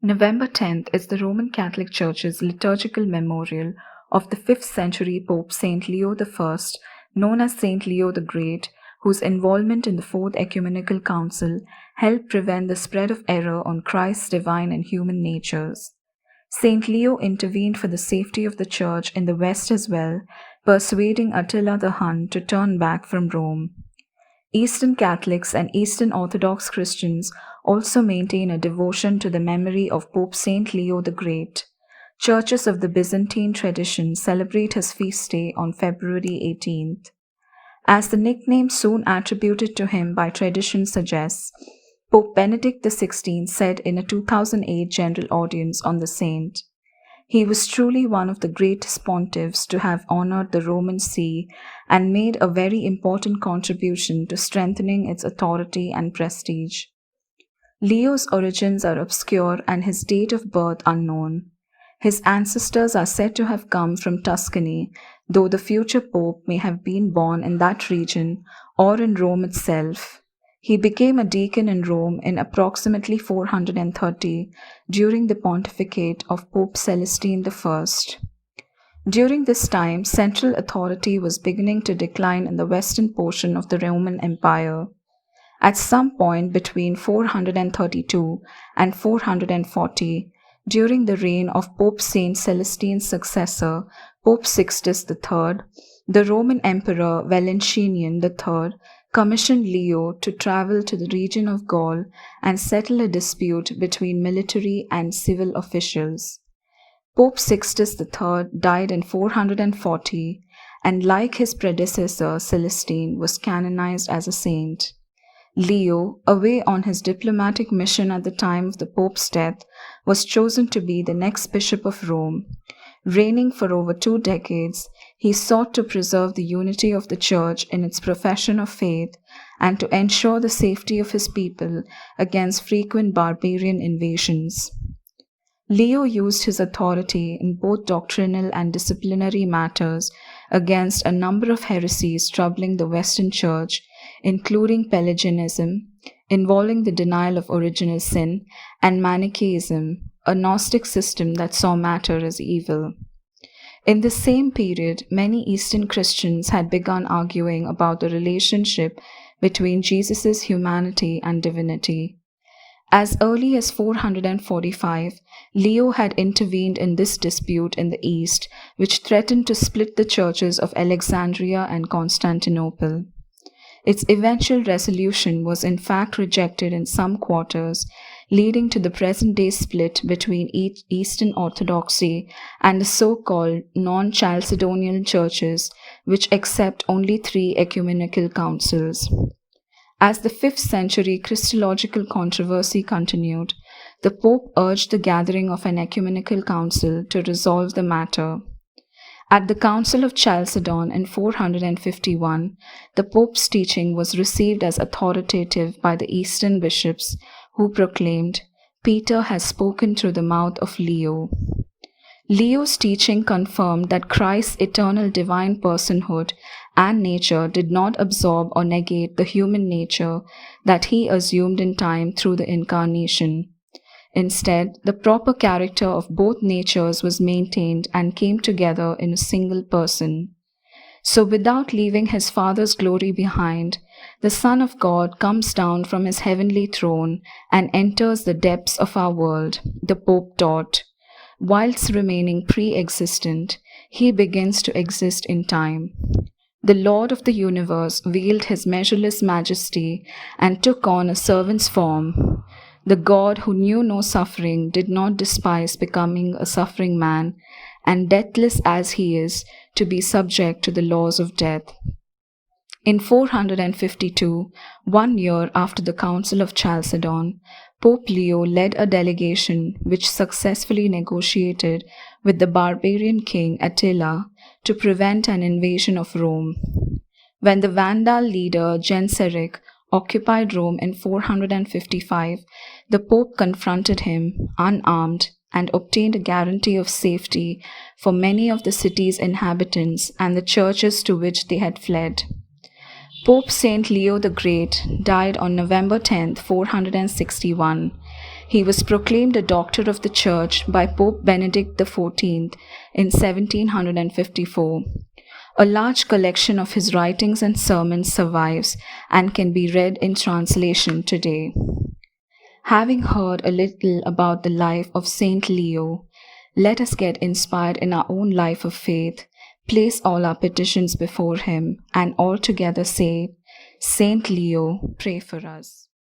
November 10th is the Roman Catholic Church's liturgical memorial of the 5th century Pope Saint Leo I, known as Saint Leo the Great, whose involvement in the Fourth Ecumenical Council helped prevent the spread of error on Christ's divine and human natures. Saint Leo intervened for the safety of the Church in the West as well, persuading Attila the Hun to turn back from Rome. Eastern Catholics and Eastern Orthodox Christians also maintain a devotion to the memory of Pope Saint Leo the Great. Churches of the Byzantine tradition celebrate his feast day on February 18th. As the nickname soon attributed to him by tradition suggests, Pope Benedict XVI said in a 2008 general audience on the saint, "He was truly one of the greatest pontiffs to have honored the Roman See and made a very important contribution to strengthening its authority and prestige." Leo's origins are obscure and his date of birth unknown. His ancestors are said to have come from Tuscany, though the future pope may have been born in that region or in Rome itself. He became a deacon in Rome in approximately 430 during the pontificate of Pope Celestine I. During this time, central authority was beginning to decline in the western portion of the Roman Empire. At some point between 432 and 440, during the reign of Pope Saint Celestine's successor, Pope Sixtus III, the Roman Emperor Valentinian III commissioned Leo to travel to the region of Gaul and settle a dispute between military and civil officials. Pope Sixtus III died in 440 and, like his predecessor Celestine, was canonized as a saint. Leo, away on his diplomatic mission at the time of the Pope's death, was chosen to be the next Bishop of Rome. Reigning for over 2 decades, he sought to preserve the unity of the Church in its profession of faith and to ensure the safety of his people against frequent barbarian invasions. Leo used his authority in both doctrinal and disciplinary matters against a number of heresies troubling the Western Church, including Pelagianism, involving the denial of original sin, and Manichaeism, a Gnostic system that saw matter as evil. In the same period, many Eastern Christians had begun arguing about the relationship between Jesus' humanity and divinity. As early as 445, Leo had intervened in this dispute in the East, which threatened to split the churches of Alexandria and Constantinople. Its eventual resolution was in fact rejected in some quarters, leading to the present-day split between Eastern Orthodoxy and the so-called non-Chalcedonian churches, which accept only 3 ecumenical councils. As the 5th century Christological controversy continued, the Pope urged the gathering of an ecumenical council to resolve the matter. At the Council of Chalcedon in 451, the Pope's teaching was received as authoritative by the Eastern bishops, who proclaimed, "Peter has spoken through the mouth of Leo." Leo's teaching confirmed that Christ's eternal divine personhood and nature did not absorb or negate the human nature that he assumed in time through the Incarnation. Instead, the proper character of both natures was maintained and came together in a single person. So, without leaving his Father's glory behind, the Son of God comes down from his heavenly throne and enters the depths of our world, the Pope taught. Whilst remaining pre-existent, he begins to exist in time. The Lord of the universe veiled his measureless majesty and took on a servant's form. The God who knew no suffering did not despise becoming a suffering man, and deathless as he is, to be subject to the laws of death. In 452, 1 year after the Council of Chalcedon, Pope Leo led a delegation which successfully negotiated with the barbarian king Attila to prevent an invasion of Rome. When the Vandal leader Genseric occupied Rome in 455, the Pope confronted him, unarmed, and obtained a guarantee of safety for many of the city's inhabitants and the churches to which they had fled. Pope Saint Leo the Great died on November 10, 461. He was proclaimed a Doctor of the Church by Pope Benedict XIV in 1754. A large collection of his writings and sermons survives and can be read in translation today. Having heard a little about the life of Saint Leo, let us get inspired in our own life of faith, place all our petitions before him, and all together say, Saint Leo, pray for us.